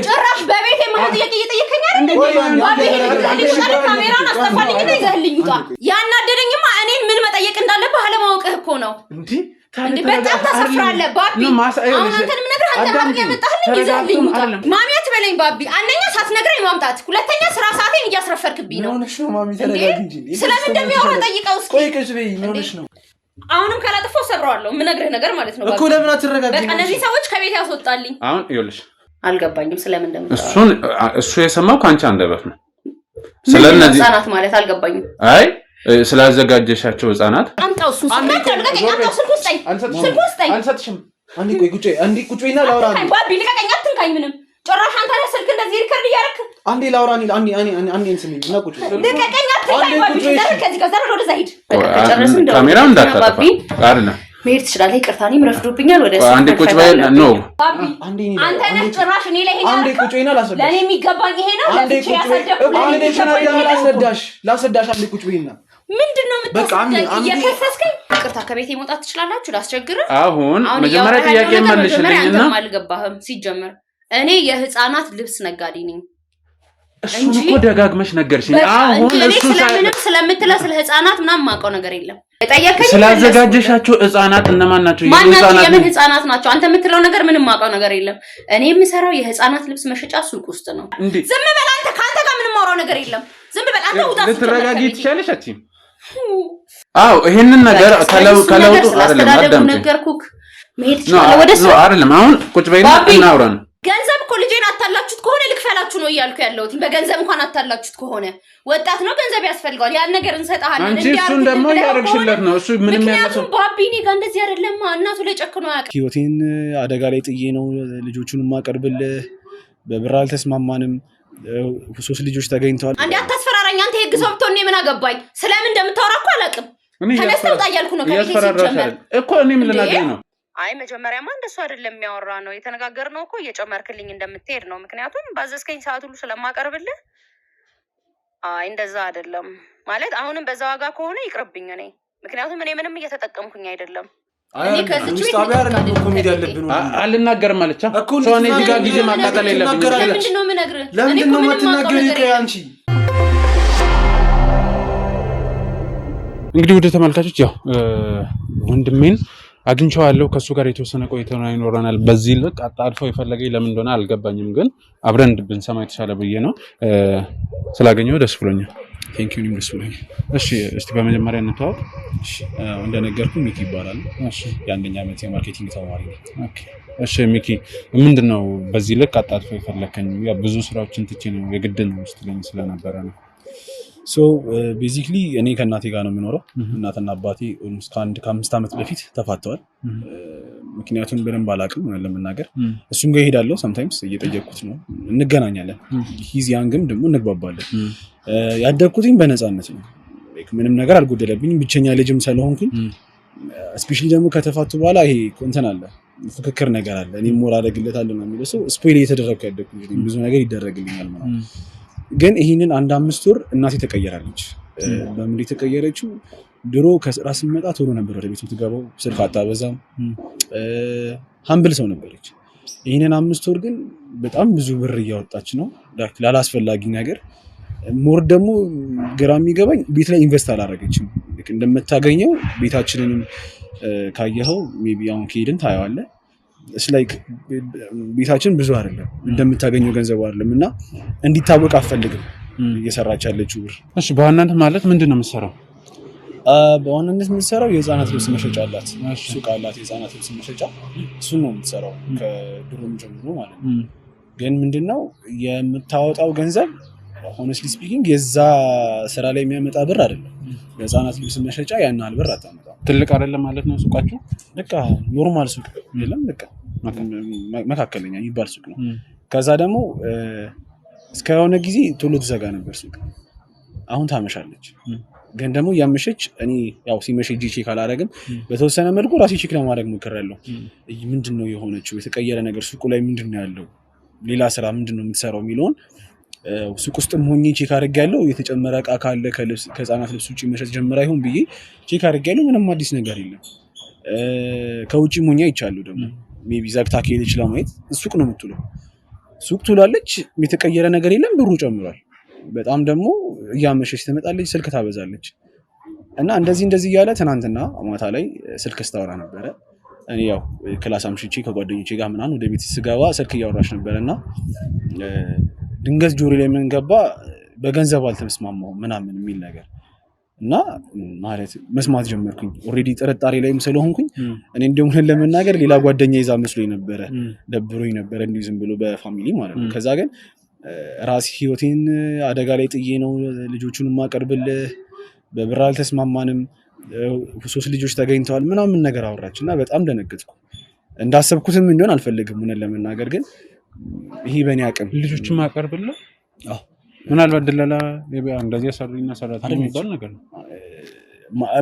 ጭራሽ በቤቴ ማለት እየጠየቀኝ አይደል? ባቤ ካሜራውን አስጠፋልኝ እና ይዘህልኝ ውጣ። ያናደደኝማ እኔን ምን መጠየቅ እንዳለብህ አለማወቅህ እኮ ነው። እንዴ በጣም ታሰፍራለህ ባቢ። አሁን አንተንም ነገር አንተ ማለት ያመጣህልኝ ይዘህልኝ ውጣ። ማሚ አትበለኝ ባቢ። አንደኛ ሳትነግረኝ ማምጣት፣ ሁለተኛ ስራ ሰዓቴን እያስረፈርክብኝ ነው። ሆነሽ ነው ማሚ ተረጋጊ እንጂ። ስለምን እንደሚያወራ ጠይቀው እስኪ። ቆይ ከዚህ በይ ሆነሽ ነው። አሁንም ካላጥፎ ሰብረዋለሁ። የምነግርህ ነገር ማለት ነው እኮ። ለምን አትረጋጊ? በቃ እነዚህ ሰዎች ከቤት ያስወጣልኝ። አሁን ይኸውልሽ አልገባኝም ስለምን እንደምታወራ። እሱ የሰማው ካንቺ አንደበት ነው። ስለነዚህ ህፃናት ማለት አልገባኝም። አይ ስላዘጋጀሻቸው ህፃናት አምጣው እሱ ስልክ ውስጥ አንሰጥሽም። አንዴ ቆይ ቁጭ በይና ላውራ። ባቢ ልቀቀኝ፣ አትንካኝ። ምንም ጭራሽ አንተ ነህ ስልክ እንደዚህ ሪከርድ እያደረክ። አንዴ ላውራ አንዴ እንስሚኝ እና ቁጭ በይ። ልቀቀኝ፣ አትንካኝ ባቢ። ከዚህ ጋር ዘራ ወደዛ ሂድ። ካሜራውን እንዳታጠፋ አይደል? መሄድ ትችላለህ። ይቅርታ እኔም ረፍዶብኛል። ወደ አንዴ ቁጭ በይ ነው። አንተ ነህ ጭራሽ እኔ ላይ ሄዳ አንዴ ቁጭ በይና ላስረዳሽ። ለኔ የሚገባኝ ይሄ ነው። ለብቻ ያሰደብኩ ላስረዳሽ። አንዴ ቁጭ በይና ምንድነው የምታስረዳኝ? እየከሰስከኝ። ይቅርታ ከቤቴ መውጣት ትችላላችሁ? ላስቸግርህ። አሁን መጀመሪያ ጥያቄ መልሽልኝና አልገባህም። ሲጀመር እኔ የህፃናት ልብስ ነጋዴ ነኝ። እሱን እኮ ደጋግመሽ ነገርሽኝ። አሁን እሱ ስለምትለው ስለ ህፃናት ምናምን የማውቀው ነገር የለም። ጠየቀኝ። ስላዘጋጀሻቸው ህፃናት እነማን ናቸው? የምን ህፃናት ናቸው? አንተ የምትለው ነገር ምንም የማውቀው ነገር የለም። እኔ የምሰራው የህፃናት ልብስ መሸጫ ሱቅ ውስጥ ነው። ዝም በል አንተ። ከአንተ ጋር ምንም የማወራው ነገር የለም። ዝም በል አንተ። ውጣ። ልትረጋጊ ትችያለሽ። አትይም? አዎ ይሄንን ነገር ከለውጡ አይደለም አዳምጪኝ። ነገርኩክ። መሄድ ትችላለህ ወደ እሱ አይደለም። አሁን ቁጭ በይና እናውራ ነው። ገንዘብ እኮ ልጄን አታላችሁት ከሆነ ልክፈላችሁ ነው እያልኩ ያለሁት። በገንዘብ እንኳን አታላችሁት ከሆነ ወጣት ነው፣ ገንዘብ ያስፈልገዋል። ያን ነገር እንሰጣለን። አንቺ እሱን ደግሞ ያደርግሽለት ነው። እሱ ምንም ያለው ባቢ እኔ ጋር እንደዚህ አይደለም። እናቱ ላይ ጨክኖ ያውቅ። ህይወቴን አደጋ ላይ ጥዬ ነው ልጆቹን ማቀርብልህ። በብር አልተስማማንም። 3 ልጆች ተገኝተዋል። አንዴ አታስፈራራኝ። አንተ የህግ ሰው ብትሆን እኔ ምን አገባኝ? ስለምን እንደምታወራ እኮ አላውቅም። ተነስተህ ውጣ እያልኩ ነው። ከቤቴ ሲጀመር እኮ እኔ ምን ልናገር ነው? አይ መጀመሪያማ እንደሱ አይደለም የሚያወራ ነው የተነጋገርነው እኮ እየጨመርክልኝ እንደምትሄድ ነው። ምክንያቱም ባዘዝከኝ ሰዓት ሁሉ ስለማቀርብልህ። አይ እንደዛ አይደለም ማለት አሁንም በዛ ዋጋ ከሆነ ይቅርብኝ እኔ። ምክንያቱም እኔ ምንም እየተጠቀምኩኝ አይደለም። እኔ ከዚህ ጣቢያ አይደለም ኮሜዲ ያለብን አልናገርም አለቻ ሰው እኔ ጋር ጊዜ ማቃጠል የለብኝም። ለምንድን ነው የምነግርህ? ለምንድን ነው የማትናገሪው? አንቺ እንግዲህ ወደ ተመልካቾች ያው ወንድሜን አግኝቼዋለሁ። ከሱ ጋር የተወሰነ ቆይታ ይኖረናል። በዚህ ልክ አጣድፈው የፈለገኝ ለምን እንደሆነ አልገባኝም፣ ግን አብረን ብንሰማ የተሻለ ብዬ ነው። ስላገኘው ደስ ብሎኛል። ቴንክ ዩ። ደስ ብሎኛል። እሺ እስቲ በመጀመሪያ እንተዋወቅ። እሺ እንደነገርኩ ሚኪ ይባላል። እሺ የአንደኛ ዓመት የማርኬቲንግ ተማሪ ነኝ። ኦኬ እሺ ሚኪ፣ ምንድነው በዚህ ልክ አጣድፈው የፈለከኝ? ያ ብዙ ስራዎችን ትቼ ነው የግድ ነው ስትለኝ ስለነበረ ነው። ሶ ቤዚክሊ እኔ ከእናቴ ጋር ነው የምኖረው። እናትና አባቴ ከ5 ዓመት በፊት ተፋተዋል። ምክንያቱም በደንብ አላውቅም ለመናገር። እሱም ጋር እሄዳለሁ፣ ሰምታይምስ እየጠየቅኩት ነው፣ እንገናኛለን። ሂዝ ያንግም ደግሞ እንግባባለን። ያደግኩትኝ በነፃነት ነው። ምንም ነገር አልጎደለብኝም። ብቸኛ ልጅም ስለሆንኩኝ ስፔሻሊ ደግሞ ከተፋቱ በኋላ ይሄ እንትን አለ፣ ፍክክር ነገር አለ። እኔ ሞራ አደርግለታለሁ ነው የሚለው ሰው ስፖይል እየተደረግኩ ያደግኩት ብዙ ነገር ይደረግልኛል ምናምን። ግን ይህንን 1-5 ወር እናቴ ተቀየራለች። በምን የተቀየረችው? ድሮ ከስራ ስመጣ ቶሎ ነበር ወደ ቤት የምትገባው፣ ስልክ አታበዛም፣ ሀምብል ሰው ነበረች። ይህንን 5 ወር ግን በጣም ብዙ ብር እያወጣች ነው ላላስፈላጊ ነገር። ሞር ደግሞ ግራ የሚገባኝ ቤት ላይ ኢንቨስት አላደረገችም። እንደምታገኘው ቤታችንንም ካየኸው ሜይ ቢ አሁን ከሄድን ታየዋለህ። ላይክ ቤታችን ብዙ አይደለም፣ እንደምታገኘው ገንዘብ አይደለም እና እንዲታወቅ አፈልግም እየሰራች ያለችው ብር። እሺ በዋናነት ማለት ምንድነው የምትሰራው? በዋናነት የምትሰራው የህፃናት ልብስ መሸጫ አላት፣ ሱቅ አላት፣ የህፃናት ልብስ መሸጫ። እሱን ነው የምትሰራው ከድሮም ጀምሮ ማለት ነው። ግን ምንድነው የምታወጣው ገንዘብ ሆነስትሊ ስፒኪንግ የዛ ስራ ላይ የሚያመጣ ብር አይደለም። የህፃናት ልብስ መሸጫ ያን ያህል ብር አታመጣም። ትልቅ አይደለም ማለት ነው ሱቃችሁ? በቃ ኖርማል ሱቅ የለም፣ በቃ መካከለኛ የሚባል ሱቅ ነው። ከዛ ደግሞ እስከሆነ ጊዜ ቶሎ ትዘጋ ነበር ሱቅ፣ አሁን ታመሻለች። ግን ደግሞ ያመሸች እኔ ያው ሲመሽ እጂ ቼክ አላደረግም። በተወሰነ መልኩ ራሴ ቼክ ለማድረግ ሞክሬያለሁ። ምንድነው የሆነችው? የተቀየረ ነገር ሱቁ ላይ ምንድነው ያለው? ሌላ ስራ ምንድነው የምትሰራው የሚለውን ሱቅ ውስጥም ሆኜ ቼክ አድርጌያለሁ። የተጨመረ እቃ ካለ ከህፃናት ልብስ ውጭ መሸጥ ጀምራ ይሁን ብዬ ቼክ አድርጌያለሁ። ምንም አዲስ ነገር የለም። ከውጭ ሆኜ አይቻለሁ። ደግሞ ሜይ ቢ ዘግታ ከሄደች ለማየት ሱቅ ነው የምትውለው። ሱቅ ትውላለች፣ የተቀየረ ነገር የለም፣ ብሩ ጨምሯል። በጣም ደግሞ እያመሸች ትመጣለች፣ ስልክ ታበዛለች እና እንደዚህ እያለ ትናንትና ማታ ላይ ስልክ ስታወራ ነበረ። እኔ ያው ክላስ አምሽቼ ከጓደኞቼ ጋር ምናምን ወደ ቤት ስገባ ስልክ እያወራች ነበረና ድንገት ጆሮ ላይ ምን ገባ በገንዘብ አልተስማማሁም ምናምን የሚል ነገር እና ማለት መስማት ጀመርኩኝ። ኦሬዲ ጥርጣሬ ላይም ስለሆንኩኝ እኔ እንደውም ለመናገር ሌላ ጓደኛ ይዛ መስሎኝ ነበረ፣ ደብሮኝ ነበረ እንዲሁ ዝም ብሎ በፋሚሊ ማለት ነው። ከዛ ግን ራሴ ህይወቴን አደጋ ላይ ጥዬ ነው ልጆቹን ማቀርብልህ፣ በብር አልተስማማንም፣ 3 ልጆች ተገኝተዋል ምናምን ነገር አወራች እና በጣም ደነገጥኩ። እንዳሰብኩትም እንዲሆን አልፈልግም ሆነን ለመናገር ግን ይሄ በእኔ አቅም ልጆቹን ማቀርብልህ ምናልባት ደላላ እንደዚህ ሰሪና ሰራተኛ የሚባል ነገር ነው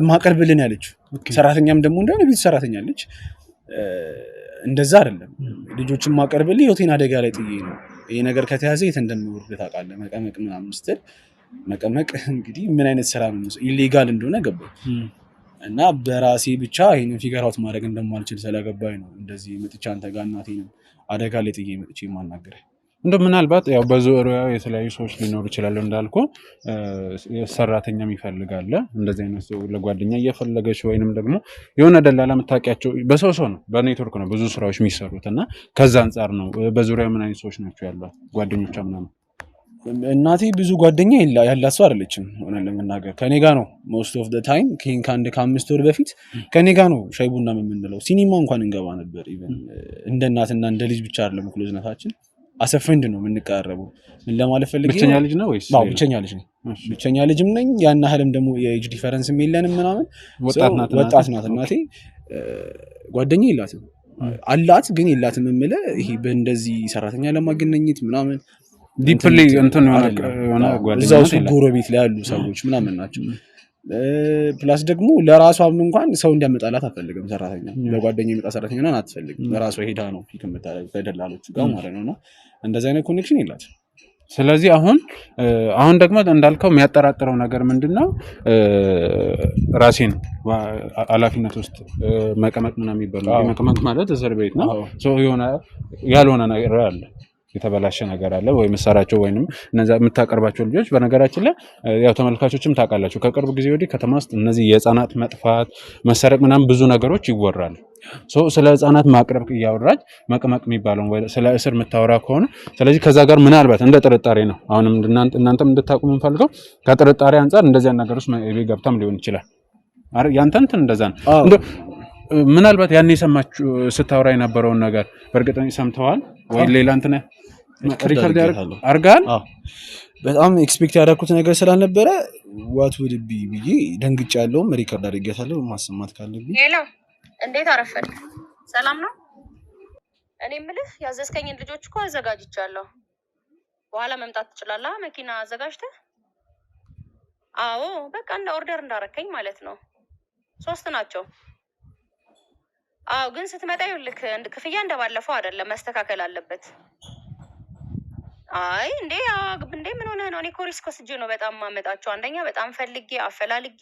ማቀርብልን ያለችው። ሰራተኛም ደግሞ እንደሆነ ቤት ሰራተኛ አለች። እንደዛ አይደለም ልጆችን ማቀርብልህ ህይወቴን አደጋ ላይ ጥዬ ነው፣ ይሄ ነገር ከተያዘ የት እንደምወርድ ታውቃለህ፣ መቀመቅ ምናምን ስትል መቀመቅ እንግዲህ ምን አይነት ስራ ነው ኢሌጋል እንደሆነ ገባኝ እና በራሴ ብቻ ይሄንን ፊገር አውት ማድረግ እንደማልችል ስለገባኝ ነው እንደዚህ መጥቻ አንተ ጋር እናቴንም አደጋ ላይ ጥዬ መጥቼ ማናገር። እንደው ምናልባት ያው በዙሪያው የተለያዩ ሰዎች ሊኖሩ ይችላሉ እንዳልኩ ሰራተኛም ይፈልጋል እንደዚህ አይነት ለጓደኛ እየፈለገች ወይንም ደግሞ የሆነ ደላላ የምታውቂያቸው በሰው ነው በኔትወርክ ነው ብዙ ስራዎች የሚሰሩት እና ከዛ አንፃር ነው። በዙሪያው ምን አይነት ሰዎች ናቸው ያሏት ጓደኞቿ ምናምን? እናቴ ብዙ ጓደኛ ያላት ሰው አይደለችም ሆነ ለመናገር። ከኔ ጋር ነው most of the time ከ5 ወር በፊት ከኔ ጋር ነው ሻይ ቡና የምንለው፣ ሲኒማ እንኳን እንገባ ነበር። ኢቭን እንደ እናትና እንደ ልጅ ብቻ አይደለም ክሎዝነታችን፣ አሰ ፍሬንድ ነው የምንቀራረበው። ምን ለማለት ፈልጌ ብቸኛ ልጅ ነው ወይስ? አዎ ብቸኛ ልጅ ነኝ። ብቸኛ ልጅም ነኝ። ያን ያህልም ደግሞ የኤጅ ዲፈረንስም የለንም ምናምን። ወጣት ናት እናቴ። ጓደኛ የላትም አላት ግን የላትም የምልህ ይሄ በእንደዚህ ሰራተኛ ለማገናኘት ምናምን ዲፕሊ እንትን የሆነ ጓደኛ እዛው ጎረቤት ላይ ያሉ ሰዎች ምናምን ናቸው። ፕላስ ደግሞ ለራሷም እንኳን ሰው እንዲያመጣላት አትፈልግም። ሰራተኛ በጓደኛ የመጣ ሰራተኛ ነው አትፈልግም። ለራሷ ሄዳ ነው ፒክ የምታደርገው ከደላሎች ጋር ማለት ነውና እንደዛ አይነት ኮኔክሽን የላትም። ስለዚህ አሁን ደግሞ እንዳልከው የሚያጠራጥረው ነገር ምንድነው? ራሴን ኃላፊነት ውስጥ መቀመቅ ምናምን የሚባለው መቀመቅ ማለት እስር ቤት ነው። የሆነ ያልሆነ ነገር አለ፣ የተበላሸ ነገር አለ ወይ መሰራቸው ወይንም እነዛ የምታቀርባቸው ልጆች። በነገራችን ላይ ያው ተመልካቾችም ታውቃላችሁ ከቅርብ ጊዜ ወዲህ ከተማ ውስጥ እነዚህ የህፃናት መጥፋት መሰረቅ ምናምን ብዙ ነገሮች ይወራሉ። ስለ ህፃናት ማቅረብ እያወራች መቅመቅ የሚባለው ወይ ስለ እስር የምታወራ ከሆነ ስለዚህ ከዛ ጋር ምናልባት እንደ ጥርጣሬ ነው አሁንም እናንተም እንድታውቁ የምንፈልገው ከጥርጣሬ አንፃር እንደዚህ አይነት ነገሮች ገብታም ሊሆን ይችላል። ያንተ እንትን እንደዛ ነው። ምናልባት ያኔ ሰማችሁ ስታወራ የነበረውን ነገር በእርግጥ ሰምተዋል ወይ ሌላ እንትን ሪከርድ አርጋል? በጣም ኤክስፔክት ያደረኩት ነገር ስላልነበረ ዋት ውድ ቢ ብዬ ደንግጬ ያለውም ሪከርድ አድርጌታለሁ። ማሰማት ካለብኝ ሄሎ፣ እንዴት አረፈድክ? ሰላም ነው? እኔ የምልህ ያዘዝከኝን ልጆች እኮ አዘጋጅቻለሁ። በኋላ መምጣት ትችላለህ መኪና አዘጋጅተህ? አዎ በቃ እንደ ኦርደር እንዳረከኝ ማለት ነው። 3 ናቸው። አዎ ግን ስትመጣ ይኸውልህ ክፍያ እንደባለፈው አይደለም፣ መስተካከል አለበት። አይ እንዴ ምን ሆነህ ነው? እኔ እኮ ሪስክ ወስጄ ነው በጣም ማመጣቸው። አንደኛ በጣም ፈልጌ አፈላልጌ፣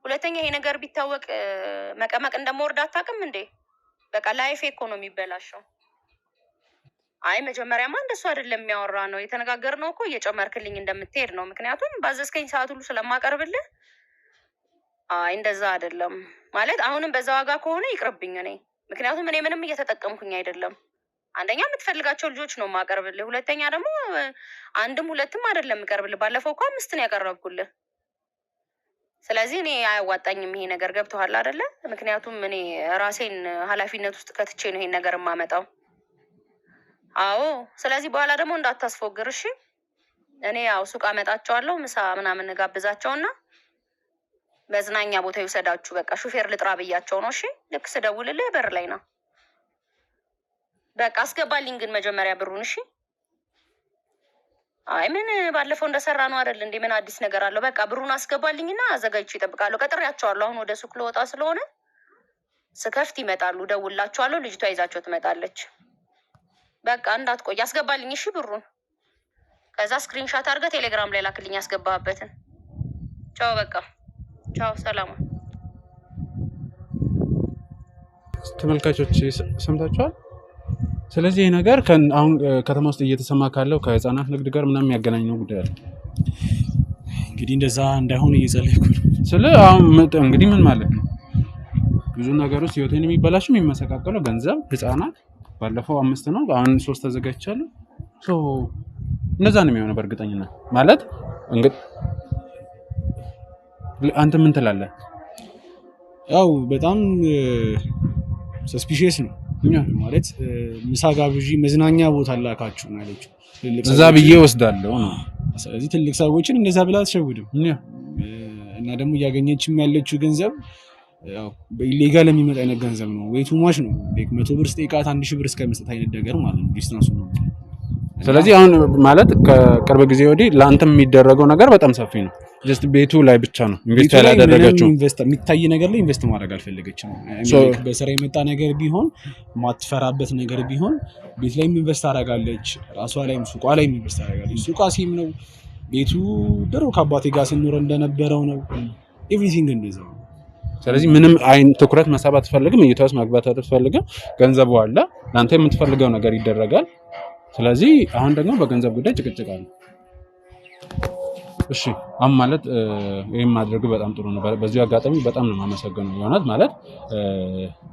ሁለተኛ ይሄ ነገር ቢታወቅ መቀመቅ እንደምወርድ አታውቅም እንዴ? በቃ ላይፌ እኮ ነው የሚበላሸው። አይ መጀመሪያማ እንደሱ አይደለም የሚያወራ ነው የተነጋገርነው እኮ እየጨመርክልኝ እንደምትሄድ ነው። ምክንያቱም ባዘዝከኝ ሰዓት ሁሉ ስለማቀርብልህ። አይ እንደዛ አይደለም ማለት አሁንም በዛ ዋጋ ከሆነ ይቅርብኝ እኔ። ምክንያቱም እኔ ምንም እየተጠቀምኩኝ አይደለም። አንደኛ የምትፈልጋቸው ልጆች ነው የማቀርብልህ፣ ሁለተኛ ደግሞ 1ም 2ም አይደለም የምቀርብልህ። ባለፈው እኮ 5 ነው ያቀረብኩልህ። ስለዚህ እኔ አያዋጣኝም ይሄ ነገር። ገብቶሃል አይደለ? ምክንያቱም እኔ ራሴን ኃላፊነት ውስጥ ከትቼ ነው ይሄን ነገር የማመጣው። አዎ ስለዚህ በኋላ ደግሞ እንዳታስፎግር እሺ። እኔ ያው ሱቅ አመጣቸዋለሁ፣ ምሳ ምናምን ጋብዛቸውና መዝናኛ ቦታ ይወሰዳችሁ። በቃ ሹፌር ልጥራ ብያቸው ነው። እሺ ልክ ስደውልልህ በር ላይ ነው። በቃ አስገባልኝ ግን መጀመሪያ ብሩን። እሺ አይ ምን ባለፈው እንደሰራ ነው አይደል እንዴ? ምን አዲስ ነገር አለው? በቃ ብሩን አስገባልኝና አዘጋጅቼ እጠብቃለሁ። ቀጥሬያቸዋለሁ። አሁን ወደ ሱቅ ልወጣ ስለሆነ ስከፍት ይመጣሉ፣ ደውላቸዋለሁ። ልጅቷ ይዛቸው ትመጣለች። በቃ እንዳትቆይ አስገባልኝ እሺ ብሩን። ከዛ ስክሪንሻት አድርገህ ቴሌግራም ላይ ላክልኝ ያስገባህበትን። ቻው በቃ ቻው፣ ሰላም። ተመልካቾች ሰምታችኋል። ስለዚህ ይሄ ነገር አሁን ከተማ ውስጥ እየተሰማ ካለው ከህፃናት ንግድ ጋር ምናምን የሚያገናኘው ጉዳይ አለ። እንግዲህ እንደዛ እንዳይሆን እየጸለይኩ ነው። አሁን እንግዲህ ምን ማለት ነው? ብዙ ነገሮች ህይወቴን የሚበላሽ የሚመሰቃቀለው ገንዘብ፣ ህፃናት ባለፈው 5 ነው አሁን 3 ተዘጋጅቻለሁ። እንደዛ ነው የሚሆነው በእርግጠኝነት ማለት እንግዲህ አንተ ምን ትላለህ? ያው በጣም ሰስፒሺየስ ነው ማለት ምሳ ጋብዢ መዝናኛ ቦታ ላካችሁ ማለት እዛ ብዬ ወስዳለሁ ነው። ስለዚህ ትልቅ ሰዎችን እንደዛ ብላ አትሸውድም። እና ደግሞ እያገኘችም ያለችው ገንዘብ ያው በኢሌጋል የሚመጣ አይነት ገንዘብ ነው። ወይ ቱማሽ ነው 100 ብር ስጠይቃት 1000 ብር እስከመስጠት አይነት ነገር ማለት ነው ዲስታንሱ ነው። ስለዚህ አሁን ማለት ከቅርብ ጊዜ ወዲህ ለአንተም የሚደረገው ነገር በጣም ሰፊ ነው። ጀስት ቤቱ ላይ ብቻ ነው ኢንቨስት ያላደረገችው። የሚታይ ነገር ላይ ኢንቨስት ማድረግ አልፈለገችም። በስራ የመጣ ነገር ቢሆን ማትፈራበት ነገር ቢሆን ቤት ላይ ኢንቨስት አደርጋለች፣ ራሷ ላይ ሱቋ ላይ ኢንቨስት አደርጋለች። ሱቋ ሲም ነው፣ ቤቱ ድሮ ከአባቴ ጋር ስንኖር እንደነበረው ነው። ኤቭሪቲንግ እንደዛ ነው። ስለዚህ ምንም አይን ትኩረት መሳብ አትፈልግም፣ እይታ ውስጥ መግባት አትፈልግም። ገንዘቡ አለ፣ ለአንተ የምትፈልገው ነገር ይደረጋል። ስለዚህ አሁን ደግሞ በገንዘብ ጉዳይ ጭቅጭቅ አለ። እሺ አሁን ማለት ይሄን ማድረግ በጣም ጥሩ ነው። በዚህ አጋጣሚ በጣም ነው የማመሰግነው። የሆነት ማለት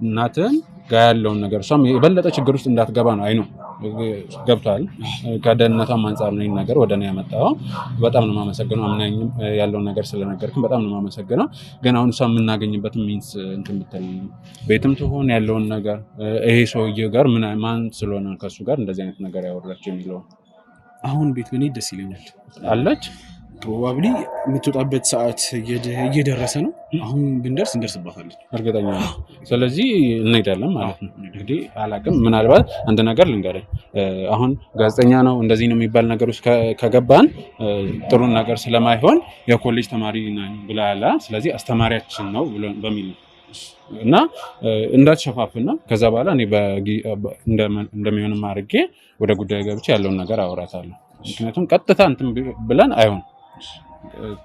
እናትን ጋር ያለውን ነገር እሷም የበለጠ ችግር ውስጥ እንዳትገባ ነው። አይ ነው ገብቷል። ከደህንነቷም አንፃር ነው ይሄን ነገር ወደ እኔ ያመጣው። በጣም ነው የማመሰግነው። አምናኝም ያለውን ነገር ስለነገርክም በጣም ነው የማመሰግነው። ግን አሁን እሷ የምናገኝበት ሚንስ እንትን ብትል ቤትም ትሆን ያለውን ነገር ይሄ ሰውዬ ጋር ማን ስለሆነ ከሱ ጋር እንደዚህ አይነት ነገር ያወራች የሚለው አሁን ቤት ምን ደስ ይለኛል አለች። ፕሮባብሊ የምትወጣበት ሰዓት እየደረሰ ነው። አሁን ብንደርስ እንደርስባታለን እርግጠኛ ነኝ። ስለዚህ እንሄዳለን ማለት ነው። እንግዲህ አላውቅም፣ ምናልባት አንድ ነገር ልንገርህ። አሁን ጋዜጠኛ ነው እንደዚህ ነው የሚባል ነገር ውስጥ ከገባን ጥሩ ነገር ስለማይሆን የኮሌጅ ተማሪ ነኝ ብላላ፣ ስለዚህ አስተማሪያችን ነው በሚል እና እንዳትሸፋፍና ከዛ በኋላ እኔ እንደሚሆንም አድርጌ ወደ ጉዳዩ ገብቼ ያለውን ነገር አወራታለሁ። ምክንያቱም ቀጥታ እንትን ብለን አይሆን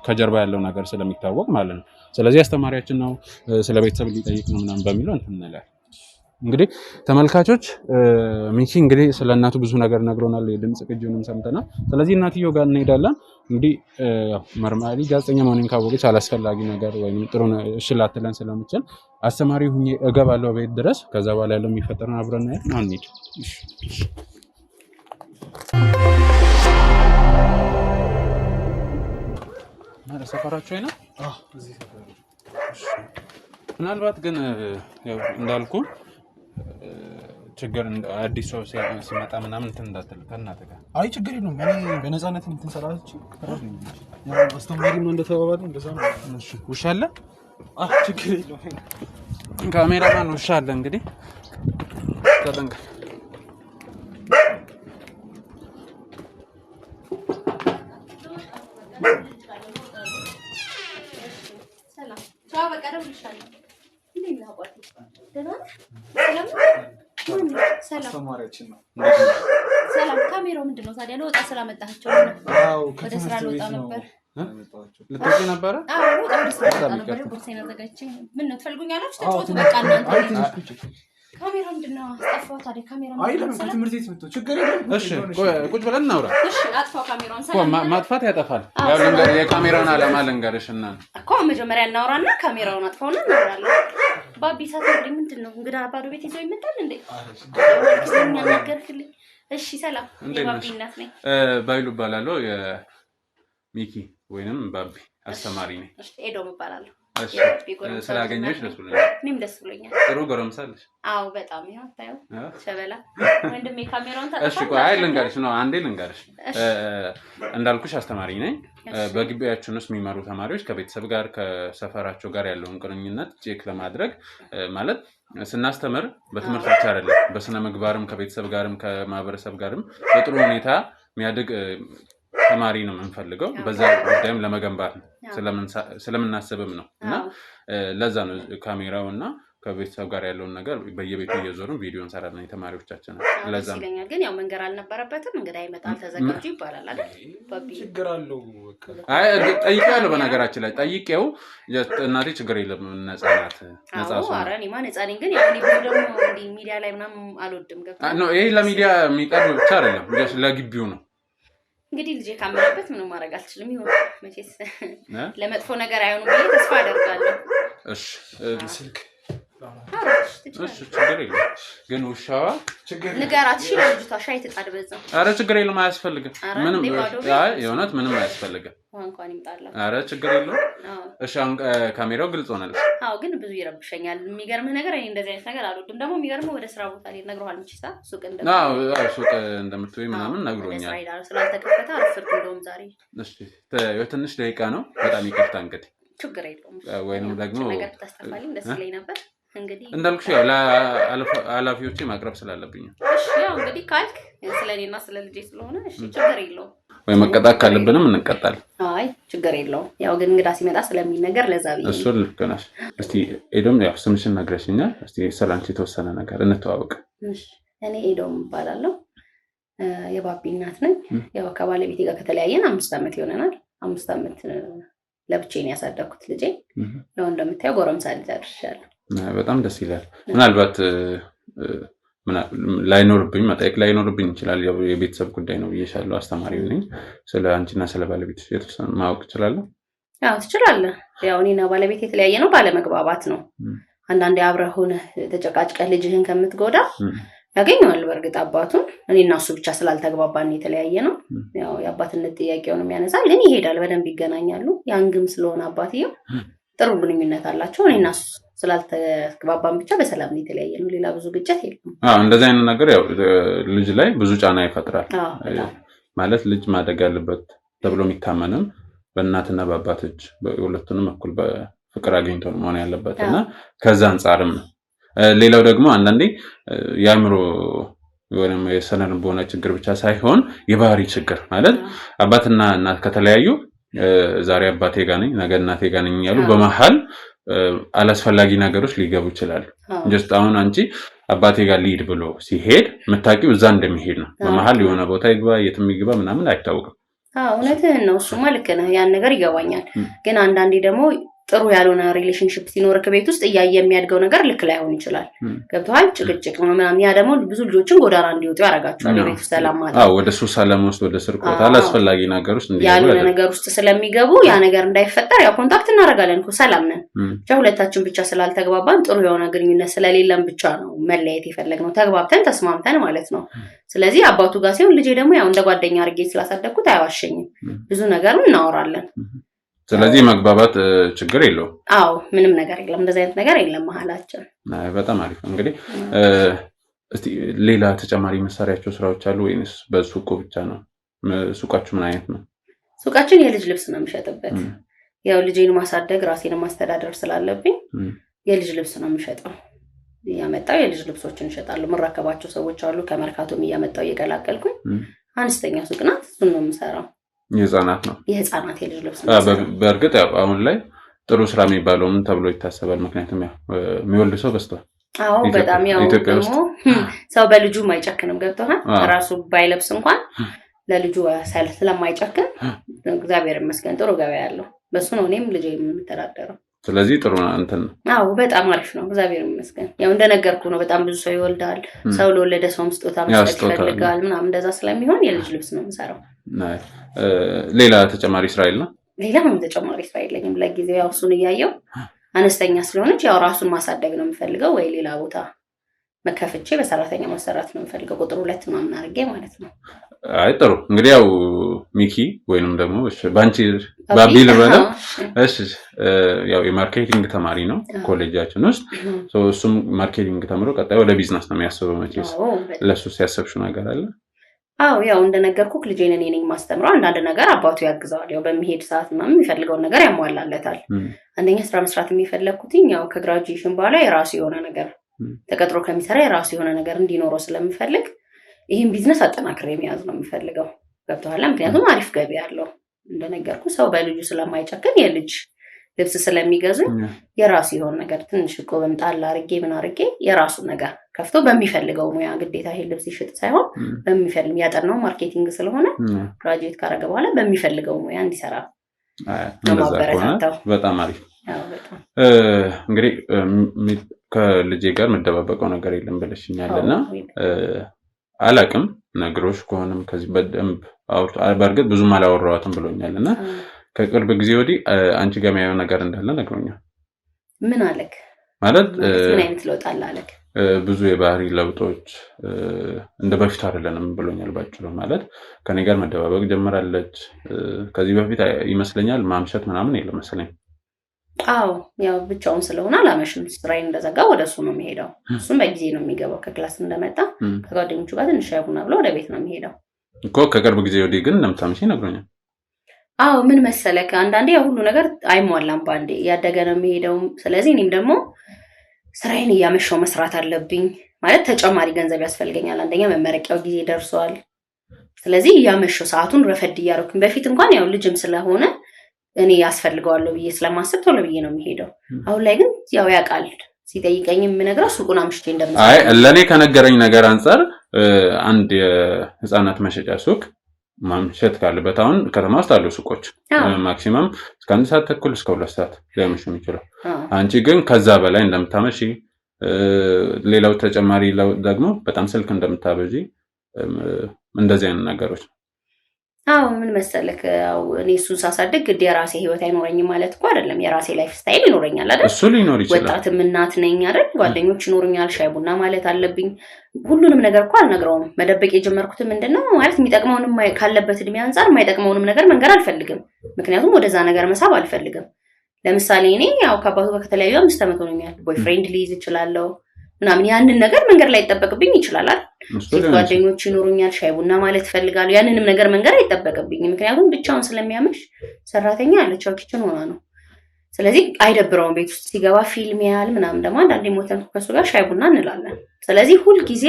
ከጀርባ ያለው ነገር ስለሚታወቅ ማለት ነው። ስለዚህ አስተማሪያችን ነው ስለ ቤተሰብ ሊጠይቅ ነው ምናምን በሚለው እንትን እንላለን። እንግዲህ ተመልካቾች ሚኪ እንግዲህ ስለ እናቱ ብዙ ነገር ነግሮናል። የድምጽ ቅጂውንም ሰምተናል። ስለዚህ እናትየው ጋር እንሄዳለን። እንግዲህ መርማሪ ጋዜጠኛ መሆኔን ካወቀች አላስፈላጊ ነገር ወይም ጥሩ እሺ ላትለን ስለምችል አስተማሪ ሁኜ እገባለሁ ቤት ድረስ። ከዛ በኋላ ያለው የሚፈጠረውን አብረን እናያለን። አሁን እንሂድ። ሰፈራችሁ አይና እዚህ ሰፈር ምናልባት ግን እንዳልኩ ችግር አዲስ ሰው ሲመጣ ምናምን እንትን እንዳትል ከእናትህ ጋር። አይ ችግር የለውም። እኔ በነፃነት እንትን ሰራች አስተማሪ ነው እንደተባባለ እንደዛ ነው። እሺ ውሻ አለ? ችግር የለውም። ካሜራማን ውሻ አለ እንግዲህ ተጠንቀቅ። ሰላም ካሜራው ምንድነው ታዲያ? ለወጣ ስላመጣቸው ወደ ስራ ልወጣ ነበር። ልትወጪ ነበረ? አዎ ወጣ ወደ ስራ ልወጣ ነበር። ቦርሳዬን አዘጋጅቼ ምን ነው ትፈልጉኛላችሁ? ተጫወቱ በቃ እናንተ። ካሜራው ምንድነው አስጠፋው ታዲያ? ካሜራው አይደለም ከትምህርት ቤት መጥቶ ችግር የለም። እሺ ቁጭ ብለን እናውራ። እሺ አጥፋው ካሜራውን። ሰላም ማጥፋት ያጠፋል። ያው ልንገር የካሜራውን ዓላማ ልንገርሽና እኮ መጀመሪያ እናውራና ካሜራውን አጥፋውና እናውራለን። ባቢ ሳትወልኝ ምንድነው እንግዳ ባዶ ቤት ይዘው ይመጣል እንዴ? ወርክስኛ ነገርክልኝ። እሺ ሰላም ባቢ እናት ነኝ። ባይሉ እባላለሁ። የሚኪ ወይንም ባቢ አስተማሪ ነኝ። እሺ ኤዶም እባላለሁ። እሺ ስላገኘሁሽ ደስ ብሎኛል። እኔም ደስ ብሎኛል። ጥሩ ጎረምሳለሽ። አዎ በጣም ይሄው ታዩ ሸበላ ወንድሜ ካሜራውን ታጠፋ። እሺ ቆይ ልንገርሽ ነው አንዴ ልንገርሽ። እንዳልኩሽ አስተማሪ ነኝ። በግቢያችን ውስጥ የሚመሩ ተማሪዎች ከቤተሰብ ጋር ከሰፈራቸው ጋር ያለውን ግንኙነት ቼክ ለማድረግ ማለት ስናስተምር በትምህርት ብቻ አይደለም፣ በስነ ምግባርም ከቤተሰብ ጋርም ከማህበረሰብ ጋርም በጥሩ ሁኔታ የሚያድግ ተማሪ ነው የምንፈልገው። በዛ ጉዳይም ለመገንባት ነው ስለምናስብም ነው። እና ለዛ ነው ካሜራው እና ከቤተሰብ ጋር ያለውን ነገር በየቤቱ እየዞርን ቪዲዮ እንሰራለን የተማሪዎቻችን ለዛ ይለኛል ግን ያው መንገር አልነበረበትም እንግዲህ አይመጣል ተዘጋጁ ይባላል አይደል ባቢ ችግር አለው አይ ጠይቄያለሁ በነገራችን ላይ ጠይቄው እናቴ ችግር የለም ነፃ ናት ነፃ ሰው ኧረ እኔማ ነፃ ነኝ ግን ያው ብዙ ደግሞ እንዲህ ሚዲያ ላይ ምናምን አልወድም ገብታ ነው ይሄ ለሚዲያ የሚቀርብ ብቻ አይደለም ለግቢው ነው እንግዲህ ልጄ ካመረበት ምንም ማድረግ አልችልም ይሁን መቼስ ለመጥፎ ነገር አይሆኑ ብዬ ተስፋ አደርጋለሁ እሺ ስልክ እሺ ችግር የለም ግን ውሻዋ ንገራት እሺ ልጅቷ ሻይ ትጣድ በዛው ኧረ ችግር የለም አያስፈልግም ምንም አይ የሆነት ምንም አያስፈልግም እንኳን ይምጣላ ኧረ ችግር የለም እሺ ካሜራው ግልጽ ሆነል አዎ ግን ብዙ ይረብሸኛል የሚገርምህ ነገር እኔ እንደዚህ አይነት ነገር አልወድም ደግሞ የሚገርምህ ወደ ስራ ቦታ ላይ ነግሮሃል ምንጭ ሱቅ እንደምትወይ ምናምን ነግሮኛል ስላልተከፈተ አርፍርኩ እንደውም ዛሬ እሺ ትንሽ ደቂቃ ነው በጣም ይቅርታ እንግዲህ ችግር የለውም ወይንም ደግሞ ነገር ታስተፋልኝ ደስ ይለኝ ነበር እንግዲህ እንዳልኩሽ ያው ለአላፊዎቼ ማቅረብ ስላለብኝ እሺ ያው እንግዲህ ካልክ ስለኔና ስለልጄ ስለሆነ እሺ ችግር የለውም ወይ መቀጣት ካለብንም እንቀጣለን አይ ችግር የለውም ያው ግን እንግዳ ሲመጣ ስለሚነገር ለዛ ብዬ እሱ ልክ ነሽ እስቲ ኤዶም ያው ስምሽን ነግረሽኛል እስቲ ስላንቺ የተወሰነ ነገር እንተዋወቅ እሺ እኔ ኤዶም እባላለሁ የባቢ እናት ነኝ ያው ከባለቤቴ ጋር ከተለያየን 5 አመት ይሆነናል 5 አመት ለብቻዬ ነው ያሳደግኩት ልጄ ያው እንደምታየው ጎረምሳ ልጅ አድርሻለሁ በጣም ደስ ይላል ምናልባት ላይኖርብኝ መጠየቅ ላይኖርብኝ ይችላል የቤተሰብ ጉዳይ ነው ብዬሻለሁ አስተማሪው ነኝ ስለ አንቺና ስለ ባለቤትሽ የተወሰነ ማወቅ እችላለሁ አዎ ትችላለህ ያው እኔና ባለቤቴ የተለያየ ነው ባለመግባባት ነው አንዳንዴ አብረህ ሆነህ ተጨቃጭቀህ ልጅህን ከምትጎዳ ያገኘዋል በርግጥ አባቱን እኔና እሱ ብቻ ስላልተግባባን የተለያየ ነው ያው የአባትነት ጥያቄውን ያነሳል ግን ይሄዳል በደንብ ይገናኛሉ ያንግም ስለሆነ አባትየው ጥሩ ግንኙነት አላቸው እኔና እሱ ስላልተግባባን ብቻ በሰላም ነው የተለያየ ነው ሌላ ብዙ ግጭት የለም እንደዛ አይነት ነገር ያው ልጅ ላይ ብዙ ጫና ይፈጥራል ማለት ልጅ ማደግ ያለበት ተብሎ የሚታመንም በእናትና በአባት እጅ ሁለቱንም እኩል በፍቅር አግኝቶ ነው መሆን ያለበትና ከዛ አንፃርም ነው ሌላው ደግሞ አንዳንዴ ያምሮ ወይንም የስነ ልቦና ችግር ብቻ ሳይሆን የባህሪ ችግር ማለት አባትና እናት ከተለያዩ ዛሬ አባቴ ጋር ነኝ ነገ እናቴ ጋር ነኝ ያሉ በመሃል አላስፈላጊ ነገሮች ሊገቡ ይችላል ጀስት አሁን አንቺ አባቴ ጋር ሊድ ብሎ ሲሄድ መታቂው እዛ እንደሚሄድ ነው በመሃል የሆነ ቦታ ይግባ የትም ይግባ ምናምን አይታወቅም እውነትህን ነው እሱማ ልክ ነህ ያን ነገር ይገባኛል ግን አንዳንዴ ደግሞ ጥሩ ያልሆነ ሪሌሽንሺፕ ሲኖርክ ቤት ውስጥ እያየ የሚያድገው ነገር ልክ ላይሆን ይችላል ገብቷል ጭቅጭቅ ነው ምናምን ያ ደግሞ ብዙ ልጆችን ጎዳና እንዲወጡ ያደርጋቸዋል ቤት ውስጥ ሰላም ማለት ወደ ሱስ ዓለም ውስጥ ወደ ስርቆት አላስፈላጊ ነገር ውስጥ ያልሆነ ነገር ውስጥ ስለሚገቡ ያ ነገር እንዳይፈጠር ያው ኮንታክት እናደርጋለን እኮ ሰላም ነን ብቻ ሁለታችን ብቻ ስላልተግባባን ጥሩ የሆነ ግንኙነት ስለሌለን ብቻ ነው መለያየት የፈለግነው ተግባብተን ተስማምተን ማለት ነው ስለዚህ አባቱ ጋር ሲሆን ልጄ ደግሞ ያው እንደ ጓደኛ አድርጌ ስላሳደግኩት አይዋሸኝም ብዙ ነገርም እናወራለን ስለዚህ መግባባት ችግር የለውም አዎ ምንም ነገር የለም እንደዚህ አይነት ነገር የለም መሐላችን በጣም አሪፍ እንግዲህ እስቲ ሌላ ተጨማሪ መሳሪያቸው ስራዎች አሉ ወይስ በሱቁ ብቻ ነው ሱቃችሁ ምን አይነት ነው ሱቃችን የልጅ ልብስ ነው የሚሸጥበት ያው ልጄን ማሳደግ ራሴን ማስተዳደር ስላለብኝ የልጅ ልብስ ነው የሚሸጠው ያመጣው የልጅ ልብሶችን እንሸጣለሁ መራከባቸው ሰዎች አሉ ከመርካቶም ያመጣው እየቀላቀልኩኝ አነስተኛ ሱቅ ናት እሱን ነው የምሰራው የህፃናት ነው የህፃናት የልጅ ልብስ ነው በእርግጥ ያው አሁን ላይ ጥሩ ስራ የሚባለው ምን ተብሎ ይታሰባል ምክንያቱም ያው የሚወልድ ሰው በዝቷል አዎ በጣም ያው ደግሞ ሰው በልጁ ማይጨክንም ገብቷል ራሱ ባይለብስ እንኳን ለልጁ ስለማይጨክን እግዚአብሔር ይመስገን ጥሩ ገበያ ያለው በሱ ነው እኔም ልጄ የምተዳደረው ስለዚህ ጥሩ እንትን አዎ በጣም አሪፍ ነው እግዚአብሔር ይመስገን ያው እንደነገርኩ ነው በጣም ብዙ ሰው ይወልዳል ሰው ለወለደ ሰውም ስጦታ መስጠት ይፈልጋል ምናምን እንደዛ ስለሚሆን የልጅ ልብስ ነው የምሰራው ሌላ ተጨማሪ ስራ የለም ሌላ ምንም ተጨማሪ ስራ የለኝም ለጊዜው ያው እሱን እያየው አነስተኛ ስለሆነች ያው ራሱን ማሳደግ ነው የምፈልገው ወይ ሌላ ቦታ መከፍቼ በሰራተኛ ማሰራት ነው የምፈልገው ቁጥር 2 ምናምን አድርጌ ማለት ነው አይ ጥሩ እንግዲህ ያው ሚኪ ወይንም ደግሞ ባንቺ ባቢል በለው እሺ ያው የማርኬቲንግ ተማሪ ነው ኮሌጃችን ውስጥ እሱም ማርኬቲንግ ተምሮ ቀጣይ ወደ ቢዝነስ ነው የሚያስበው መቼስ ለሱ ሲያሰብሽው ነገር አለ አዎ ያው እንደነገርኩክ ልጄን እኔ ነኝ ማስተምረው አንዳንድ ነገር አባቱ ያግዛዋል ያው በሚሄድ ሰዓት ምናምን የሚፈልገውን ነገር ያሟላለታል አንደኛ ስራ መስራት የሚፈልኩትኝ ያው ከግራጁዌሽን በኋላ የራሱ የሆነ ነገር ተቀጥሮ ከሚሰራ የራሱ የሆነ ነገር እንዲኖረው ስለምፈልግ ይሄን ቢዝነስ አጠናክሬ የሚያዝ ነው የምፈልገው ገብቷል ምክንያቱም አሪፍ ገቢ ያለው እንደነገርኩ ሰው በልጁ ስለማይጨክን የልጅ ልብስ ስለሚገዙኝ የራሱ የሆነ ነገር ትንሽ እኮ በምጣላ አርጌ ምን አርጌ የራሱ ነገር ከፍቶ በሚፈልገው ሙያ ግዴታ ይሄ ልብስ ይሽጥ ሳይሆን በሚፈልግ ያጠናው ማርኬቲንግ ስለሆነ ግራጁዌት ካረገ በኋላ በሚፈልገው ሙያ እንዲሰራ በጣም አሪፍ። እንግዲህ ከልጄ ጋር መደባበቀው ነገር የለም ብለሽኛልና አላቅም ነግሮሽ ከሆነም ከዚህ በደንብ በእርግጥ ብዙም አላወራዋትም ብሎኛልና ከቅርብ ጊዜ ወዲህ አንቺ ጋር የሚያየው ነገር እንዳለ ነግሮኛል። ምን አለክ? ማለት ምን አይነት ለውጥ አለ አለክ? ብዙ የባህሪ ለውጦች እንደ በፊት አይደለንም ብሎኛል። ባጭሩ ማለት ከኔ ጋር መደባበቅ ጀምራለች። ከዚህ በፊት ይመስለኛል ማምሸት ምናምን የለም መሰለኝ። አዎ ያው ብቻውን ስለሆነ አላመሽም። ስራዬን እንደዘጋ ወደ እሱ ነው የሚሄደው። እሱም በጊዜ ነው የሚገባው። ከክላስ እንደመጣ ከጓደኞቹ ጋር ትንሽ ሻይ ቡና ብሎ ወደ ቤት ነው የሚሄደው እኮ። ከቅርብ ጊዜ ወዲህ ግን እንደምታመሽ ነግሮኛል። አዎ ምን መሰለክ አንዳንዴ ያው ሁሉ ነገር አይሟላም ባንዴ ያደገ ነው የሚሄደው። ስለዚህ እኔም ደግሞ ስራዬን እያመሸው መስራት አለብኝ። ማለት ተጨማሪ ገንዘብ ያስፈልገኛል። አንደኛ መመረቂያው ጊዜ ደርሷል። ስለዚህ እያመሸው ሰዓቱን ረፈድ እያደረኩኝ በፊት እንኳን ያው ልጅም ስለሆነ እኔ ያስፈልገዋለሁ ብዬ ስለማስብ ቶሎ ብዬ ነው የሚሄደው። አሁን ላይ ግን ያው ያውቃል ሲጠይቀኝ የምነግረው ሱቁን አምሽቼ እንደምሰራ። አይ ለኔ ከነገረኝ ነገር አንፃር አንድ የህፃናት መሸጫ ሱቅ ማምሸት ካለበት አሁን ከተማ ውስጥ አሉ ሱቆች ማክሲመም እስከ 1 ሰዓት ተኩል እስከ 2 ሰዓት ሊያመሹ የሚችለው። አንቺ ግን ከዛ በላይ እንደምታመሺ ሌላው ተጨማሪ ደግሞ በጣም ስልክ እንደምታበዢ እንደዚህ አይነት ነገሮች። አዎ ምን መሰለክ ያው እኔ እሱን ሳሳድግ ግድ የራሴ ህይወት አይኖረኝም ማለት እኮ አይደለም። የራሴ ላይፍ ስታይል ይኖረኛል አይደል? እሱ ሊኖር ይችላል። ወጣትም እናት ነኝ አይደል? ጓደኞች ይኖሩኛል። ሻይ ቡና ማለት አለብኝ። ሁሉንም ነገር እኮ አልነግረውም። መደበቅ የጀመርኩት ምንድነው ማለት የሚጠቅመውንም ካለበት እድሜ አንፃር የማይጠቅመውንም ነገር መንገር አልፈልግም። ምክንያቱም ወደዛ ነገር መሳብ አልፈልግም። ለምሳሌ እኔ ያው ከአባቱ ጋር ከተለያዩ 5 ዓመት ሆኖኛል። ቦይፍሬንድ ሊይዝ እችላለሁ ምናምን ያንን ነገር መንገር ላይ ይጠበቅብኝ ይችላል አይደል? ጓደኞች ይኖሩኛል። ሻይ ቡና ማለት ፈልጋለሁ። ያንንም ነገር መንገር አይጠበቅብኝም። ምክንያቱም ብቻውን ስለሚያመሽ ሰራተኛ ያለችው ኪችን ሆና ነው። ስለዚህ አይደብረውም። ቤት ውስጥ ሲገባ ፊልም ያህል ምናምን ደግሞ አንዳንዴ ሞተን ከሱ ጋር ሻይ ቡና እንላለን። ስለዚህ ሁል ጊዜ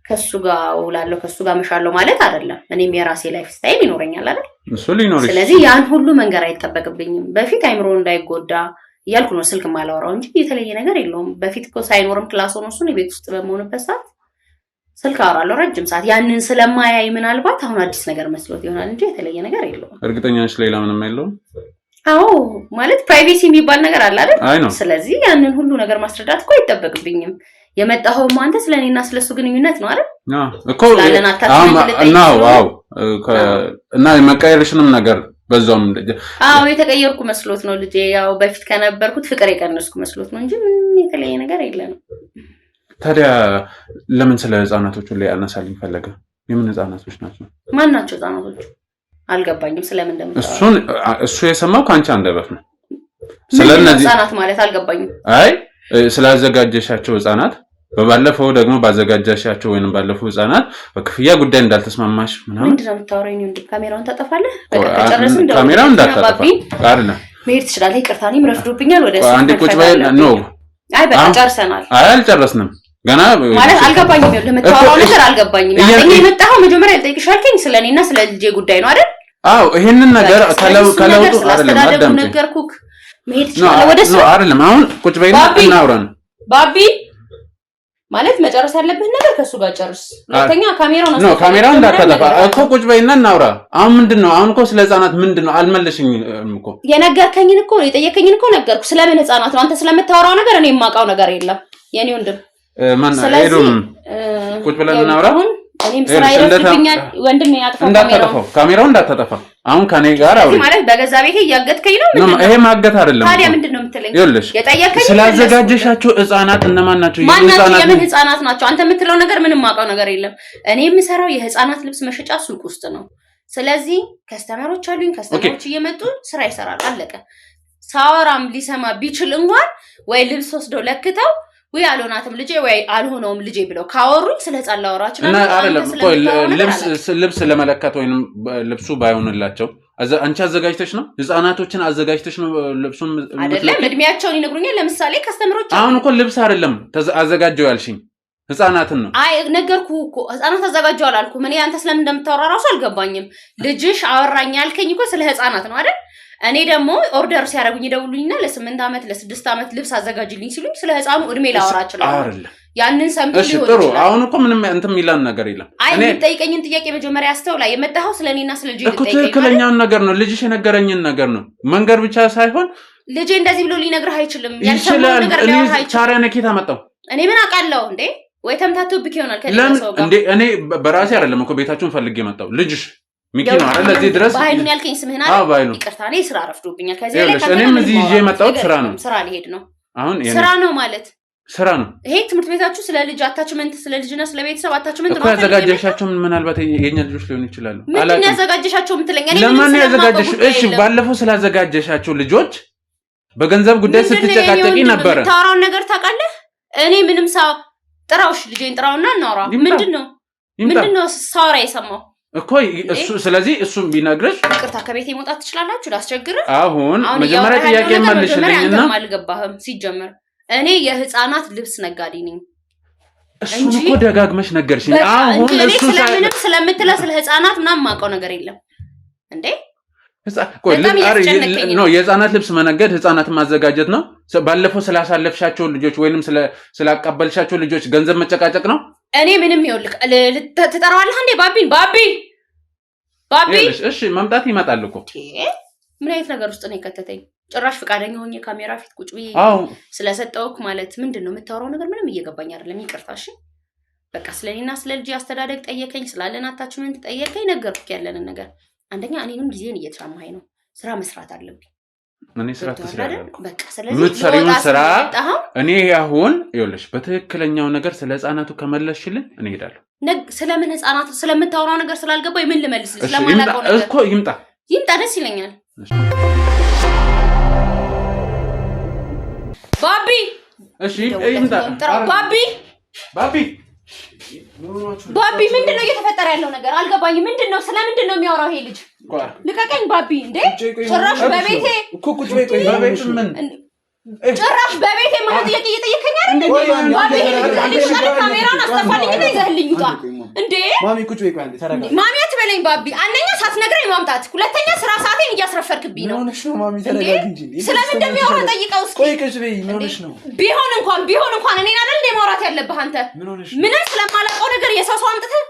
ከሱ ጋር ውላለሁ ከሱ ጋር መሻለሁ ማለት አይደለም። እኔም የራሴ ላይፍ ስታይል ይኖረኛል አይደል? ስለዚህ ያን ሁሉ መንገር አይጠበቅብኝም። በፊት አይምሮ እንዳይጎዳ እያልኩ ነው ስልክ ማላወራው እንጂ የተለየ ነገር የለውም። በፊት እኮ ሳይኖርም ክላስ ሆኖ እሱ ቤት ውስጥ በመሆንበት ሰዓት ስልክ አወራለሁ ረጅም ሰዓት። ያንን ስለማያይ ምናልባት አሁን አዲስ ነገር መስሎት ይሆናል እንጂ የተለየ ነገር የለውም። እርግጠኛ ነሽ ሌላ ምንም የለውም? አዎ ማለት ፕራይቬሲ የሚባል ነገር አለ አይደል? ስለዚህ ያንን ሁሉ ነገር ማስረዳት እኮ አይጠበቅብኝም። የመጣኸውም አንተ ስለኔና ስለሱ ግንኙነት ነው አይደል? እኮ እና የመቀየርሽንም ነገር በዛውም አዎ የተቀየርኩ መስሎት ነው ልጄ። ያው በፊት ከነበርኩት ፍቅር የቀነስኩ መስሎት ነው እንጂ ምንም የተለየ ነገር የለም። ታዲያ ለምን ስለ ህፃናቶቹ ላይ ያነሳልኝ ፈለገ? የምን ህፃናቶች ናቸው? ማን ናቸው ህፃናቶቹ? አልገባኝም። ስለምን እሱ የሰማው ካንቺ አንደበት ነው። ስለነዚህ ህፃናት ማለት አልገባኝም። አይ ስላዘጋጀሻቸው ህፃናት በባለፈው ደግሞ ባዘጋጃሻቸው ወይንም ባለፈው ህፃናት በክፍያ ጉዳይ እንዳልተስማማሽ ምናምን ምንድነው የምታወራኝ? እንዴ ካሜራውን ታጠፋለህ? በቃ ተጨረስን። ካሜራውን እንዳታጠፋ አይደለም መሄድ ትችላለህ። ይቅርታ እኔም ረፍዶብኛል። ወደ እሱ አንዴ ቁጭ በይ ነው። አይ በቃ ጨርሰናል። አይ አልጨረስንም ገና ማለት አልገባኝም። ለምታወራው ነገር አልገባኝም። አንተ የመጣኸው መጀመሪያ ልጠይቅሻልከኝ ስለኔና ስለ ልጄ ጉዳይ ነው አይደል? አዎ ይሄንን ነገር ከለውጡ አይደለም አዳም ነገርኩክ። መሄድ ትችላለህ ወደ እሱ አይደለም። አሁን ቁጭ በይና እናውራን ባቢ ማለት መጨረስ ያለብህ ነገር ከሱ ጋር ጨርስ። ሁለተኛ ካሜራውን ነው ካሜራውን እንዳታጠፋ እኮ ቁጭ በይና እናውራ። አሁን ምንድነው አሁን እኮ ስለ ህፃናት ምንድነው አልመለሽኝም እኮ። የነገርከኝን እኮ የጠየቀኝን እኮ ነገርኩ። ስለምን ህፃናት ነው አንተ ስለምታወራው ነገር እኔ የማውቀው ነገር የለም የኔ ወንድም። ማን አይዶም ቁጭ ብለን እናውራ። እኔም ስራ ይረፍብኛል ወንድም። ያጥፋው ካሜራውን እንዳታጠፋ። አሁን ከኔ ጋር አውሪ ማለት በገዛ ቤቴ እያገትከኝ ነው። ምንድነው ይሄ? ማገት አይደለም። ታዲያ ምንድነው የምትለኝ? የጠየቀኝ ስላዘጋጀሻቸው ህፃናት እነማን ናቸው? የምን ህፃናት ናቸው? አንተ የምትለው ነገር ምንም ማውቀው ነገር የለም። እኔ የምሰራው የህፃናት ልብስ መሸጫ ሱቅ ውስጥ ነው። ስለዚህ ከስተመሮች አሉኝ። ከስተመሮች እየመጡ ስራ ይሰራል። አለቀ። ሳወራም ሊሰማ ቢችል እንኳን ወይ ልብስ ወስደው ለክተው ወይ አልሆናትም ልጄ ወይ አልሆነውም ልጄ ብለው ካወሩኝ ስለ ህፃን ላወራችሁ እና አይደለም እኮ ልብስ ለመለካት ወይንም ልብሱ ባይሆንላቸው አንቺ አዘጋጅተሽ ነው ህፃናቶችን አዘጋጅተሽ ነው ልብሱን አይደለም እድሜያቸውን ይነግሩኛል። ለምሳሌ ከስተመሮች አሁን እኮ ልብስ አይደለም አዘጋጀው ያልሽኝ ህፃናትን ነው። አይ ነገርኩ እኮ ህፃናት አዘጋጀው አላልኩም። እኔ አንተ ስለምን እንደምታወራ ራሱ አልገባኝም። ልጅሽ አወራኝ ያልከኝ እኮ ስለ ህፃናት ነው አይደል? እኔ ደግሞ ኦርደር ሲያደርጉኝ ይደውሉኝና ለ8 ዓመት ለ6 ዓመት ልብስ አዘጋጅልኝ ሲሉኝ ስለ ህፃኑ እድሜ ላወራ እችላለሁ። ያንን ሰምቶ ሊሆን ጥሩ። አሁን እኮ ምንም እንትን የሚላን ነገር የለም። አይ የምትጠይቀኝን ጥያቄ መጀመሪያ አስተውላ። የመጣኸው ስለኔና ስለ ልጅ እኮ ትክክለኛውን ነገር ነው። ልጅሽ የነገረኝን ነገር ነው። መንገር ብቻ ሳይሆን ልጄ እንደዚህ ብሎ ሊነግርህ አይችልም። ያልሰማው ነገር ሊያወራ አይችልም። ታዲያ ነኬታ መጣው እኔ ምን አውቃለሁ እንዴ? ወይ ተምታቶብክ ይሆናል ከሌላ ሰው ጋር። እንዴ እኔ በራሴ አይደለም እኮ ቤታችሁን ፈልጌ መጣው። ልጅሽ ሚኪ ነው አይደል? ለዚህ ድረስ ባይሉን ያልከኝ ስምህና ባይሉ ይቅርታ፣ እኔ ስራ ረፍዶብኛል። ከዚህ ላይ እኔም እዚህ ይዤ መጣሁት ስራ ነው። ስራ ሊሄድ ነው። አሁን ስራ ነው ማለት ስራ ነው። ይሄ ትምህርት ቤታችሁ ስለ ልጅ አታችመንት፣ ስለ ልጅና ስለ ቤተሰብ አታችመንት ነው። እኮ ያዘጋጀሻቸው ምናልባት የኛ ልጆች ሊሆኑ ይችላሉ። ምን ያዘጋጀሻቸው የምትለኝ? እኔ ለማን ያዘጋጀሽ? እሺ ባለፈው ስላዘጋጀሻቸው ልጆች በገንዘብ ጉዳይ ስትጨቃጨቂ ነበር። ታራውን ነገር ታውቃለህ? እኔ ምንም ሳው ጥራውሽ ልጄን ጥራውና እናውራ። ምንድነው ሳውራ የሰማው እኮ እሱ። ስለዚህ እሱም ቢነግርሽ ይቅርታ ከቤቴ መውጣት ትችላላችሁ። ላስቸግር። አሁን መጀመሪያ ጥያቄ መልሽልኝና አልገባህም። ሲጀመር እኔ የህፃናት ልብስ ነጋዴ ነኝ። እሱን እኮ ደጋግመሽ ነገርሽኝ። አሁን እሱ ስለምንም ስለምትለ ስለ ህፃናት ምናምን ማውቀው ነገር የለም እንዴ? ነው የህፃናት ልብስ መነገድ ህፃናትን ማዘጋጀት ነው። ባለፈው ስላሳለፍሻቸው ልጆች ወይንም ስላቀበልሻቸው ልጆች ገንዘብ መጨቃጨቅ ነው። እኔ ምንም ይኸውልህ ትጠራዋለህ እንዴ? ባቢ እሺ መምጣት ይመጣል እኮ። ምን አይነት ነገር ውስጥ ነው የከተተኝ? ጭራሽ ፈቃደኛ ሆኜ ካሜራ ፊት ቁጭ ብዬ ስለሰጠውክ ማለት ምንድነው የምታወራው ነገር? ምንም እየገባኝ አይደለም። ይቅርታ እሺ። በቃ ስለኔና ስለ ልጅ አስተዳደግ ጠየቀኝ፣ ስላለን አታችመንት ጠየቀኝ፣ ነገርኩክ ያለንን ነገር። አንደኛ እኔንም ጊዜን እየተሻማኝ ነው። ስራ መስራት አለብኝ። እኔ ስራ ትስራለህ። በቃ ስለዚህ ምትሰሪውን ስራ እኔ አሁን ይኸውልሽ በትክክለኛው ነገር ስለ ህፃናቱ ከመለስሽልኝ እኔ እሄዳለሁ። ስለምን ህፃናቱ ስለምታወራው ነገር ስላልገባኝ ምን ልመልስልሽ? ስለማላውቀው ነገር እኮ ይምጣ ደስ ይለኛል። ባቢ እሺ ይምጣ። ባቢ ምንድነው እየተፈጠረ ያለው ነገር አልገባኝም። ምንድነው ስለምንድነው የሚያወራው ይሄ ልጅ? ልቀቀኝ ባቢ። እንዴ ጭራሽ በቤቴ እኮ ቁጭ በይ። ቆይ በቤት ምን ጭራሽ በቤቴ ማለት እየጠየቀኝ አይደል? ባቢ ካሜራውን አስጠፋልኝ እና ይዘህልኝ ውጣ። እንዴ ማሚ ቁጭ በይ። አንዴ ተረጋጋ። ማሚ አትበለኝ ባቢ። አንደኛ ሳትነግረኝ ማምጣት፣ ሁለተኛ ስራ ሰዓቴን እያስረፈርክብኝ ነው። ምን ሆነሽ ነው ማሚ? ተረጋጊ እንጂ። ስለምን እንደሚያወራ ጠይቀው እስኪ። ቆይ ቁጭ በይ። ምን ሆነሽ ነው? ቢሆን እንኳን እኔን አይደል እንደ ማውራት ያለብህ አንተ። ምንም ስለማላውቀው ነገር የሰው ሰው አምጥተህ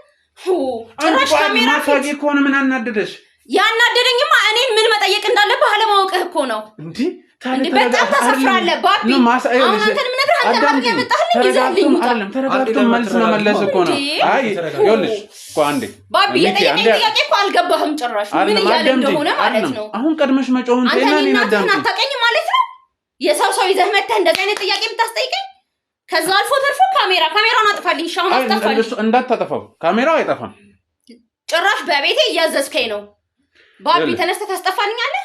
ጭራሽ ካሜራ ማሳጂ ከሆነ ምን አናደደሽ? ያናደደኝማ እኔን ምን መጠየቅ እንዳለብህ አለማወቅህ እኮ ነው። እንዴ በጣም ተሰፍራለህ ባቢ። አሁን አንተን የምነግርህ አንተ ማለት ያመጣህልኝ ይዘህልኝ ውጣ። ተረጋግቶ መልስ መመለስ እኮ ነው። አይ ይኸውልሽ እኮ አንዴ ባቢ የጠየቀኝ ጥያቄ እኮ አልገባህም ጭራሽ ምን እያለ እንደሆነ ማለት ነው። አሁን ቀድመሽ መጮህን ጤናን እናዳምጥ። አታውቀኝ ማለት ነው። የሰው ይዘህ መተህ እንደዚህ አይነት ጥያቄ የምታስጠይቀኝ? ከዛ አልፎ ተርፎ ካሜራውን አጥፋልኝ። ሻውን አጥፋልኝ። እንዳታጠፋው ካሜራው አይጠፋም። ጭራሽ በቤቴ እያዘዝከኝ ነው ባቢ። ተነስተህ ታስጠፋልኛለህ።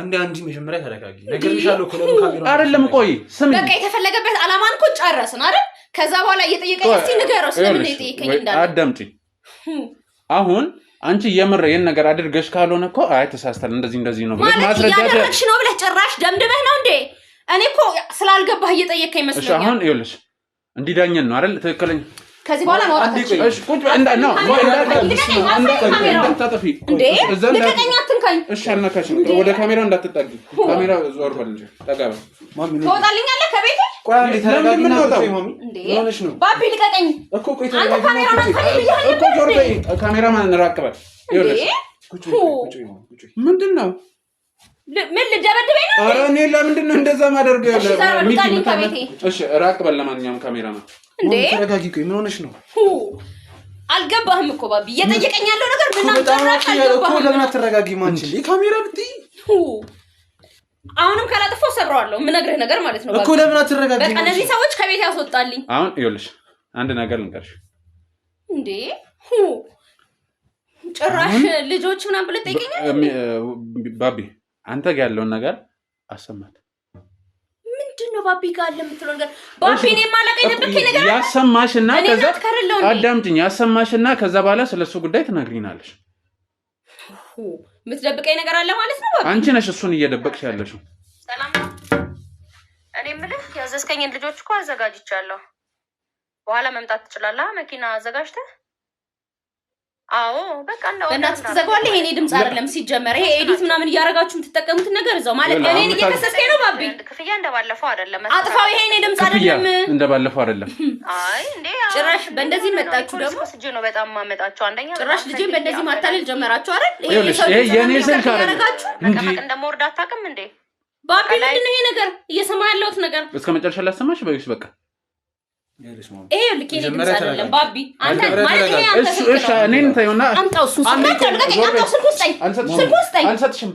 አንዴ መጀመሪያ ተረጋጊ። ነገርሻለሁ እኮ ለምን ካሜራው አይደለም። ቆይ ስሚ፣ በቃ የተፈለገበት አላማን እኮ ጨረስን አይደል? ከዛ በኋላ እየጠየቀኝ እስቲ ንገረው ስለምን እየጠየቀኝ እንዳለ። አዳምጪ። አሁን አንቺ የምር ይሄን ነገር አድርገሽ ካልሆነ እኮ አይ ተሳስተል እንደዚህ ነው ብለሽ ማስረጃ ያደረግሽ ነው ብለህ ጭራሽ ደምድመህ ነው እንዴ? እኔ እኮ ስላልገባህ እየጠየቀኝ መስሎኛል። እሺ አሁን ይኸውልሽ እንዲዳኘን ነው አይደል? ትክክለኛ ከዚህ በኋላ ማውራት አትችልም። እሺ ቁጭ ነው እንዳታጠፊ። ልቀቀኝ፣ አትንካኝ። እሺ አልነካሽ። ወደ ካሜራው እንዳትጠጊ። ካሜራ ዞር በል እንጂ ጠጋባ። ማሚ ትወጣልኛለህ ከቤቴ? ቆይ አንዴ ተረጋጊና ማሚ ሆነሽ ነው ባቢ። ልቀቀኝ እኮ። ቆይ ተረጋጊና ካሜራውን አትፈልግ እኮ ዞር በይ። ካሜራማን እንራቅበል። ይኸውልሽ ቁጭ ምንድን ነው? ምን ልደበድበኝ ነው? ኧረ እኔ ለምንድን ነው እንደዛ ማደርገው? እሺ ራቅ በል። ለማንኛውም ካሜራማን እንዴ ተረጋጊ። ቆይ ምን ሆነሽ ነው? አልገባህም እኮ ባቢ። እየጠየቀኝ ያለው ነገር ምን እኮ ለምን አትረጋጊ? ማንቺ ካሜራ ልትይ አሁንም ካላጠፋው ሰብረዋለሁ። የምነግርህ ነገር ማለት ነው እኮ ለምን አትረጋጊ? በቃ እነዚህ ሰዎች ከቤት ያስወጣልኝ። አሁን ይኸውልሽ አንድ ነገር ልንገርሽ። እንዴ ጭራሽ ልጆች ምናምን ብለህ ትጠይቀኛለህ? ባቢ አንተ ጋር ያለውን ነገር አሰማት። ምንድነው ባቢ ጋር አለ የምትለው ነገር? ባቢ እኔ ማለቀ የደብከኝ ነገር ያሰማሽና ከዛ አዳምጪኝ። ያሰማሽና ከዛ በኋላ ስለሱ ጉዳይ ትነግሪናለሽ። የምትደብቀኝ ነገር አለ ማለት ነው ባቢ? አንቺ ነሽ እሱን እየደበቅሽ ያለሽው። ሰላም እኔ የምልህ ያዘዝከኝን ልጆች እኮ አዘጋጅቻለሁ። በኋላ መምጣት ትችላለህ መኪና አዘጋጅተህ አዎ በቃ እንደው እናት ተዘጋዋለህ ይሄኔ ድምጽ አይደለም ሲጀመር ይሄ ኤዲት ምናምን ያያረጋችሁ የምትጠቀሙት ነገር እዛው ማለት እኔን እየከሰስከኝ ነው ባቢ ክፍያ እንደባለፈው አይደለም አጥፋው ይሄኔ ድምጽ አይደለም እንደባለፈው አይደለም አይ እንዴ ጭራሽ በእንደዚህ መጣችሁ ደግሞ ስጅ ነው በጣም ማመጣችሁ አንደኛ ጭራሽ ልጄን በእንደዚህ ማታለል ጀመራችሁ አይደል ይሄ የኔ ስልክ አረጋችሁ እንዴ እንደሞርዳ አታውቅም እንዴ ባቢ ምንድነው ይሄ ነገር እየሰማ ያለውት ነገር እስከ መጨረሻ ላሰማሽ በይስ በቃ ይሄ ልኬኔ ድምጽ አይደለም ባቢ አንተ ማለት ይሄ አንተ እሺ እኔን ታዩና አንተው ስልኩስጠኝ አንሰጥሽም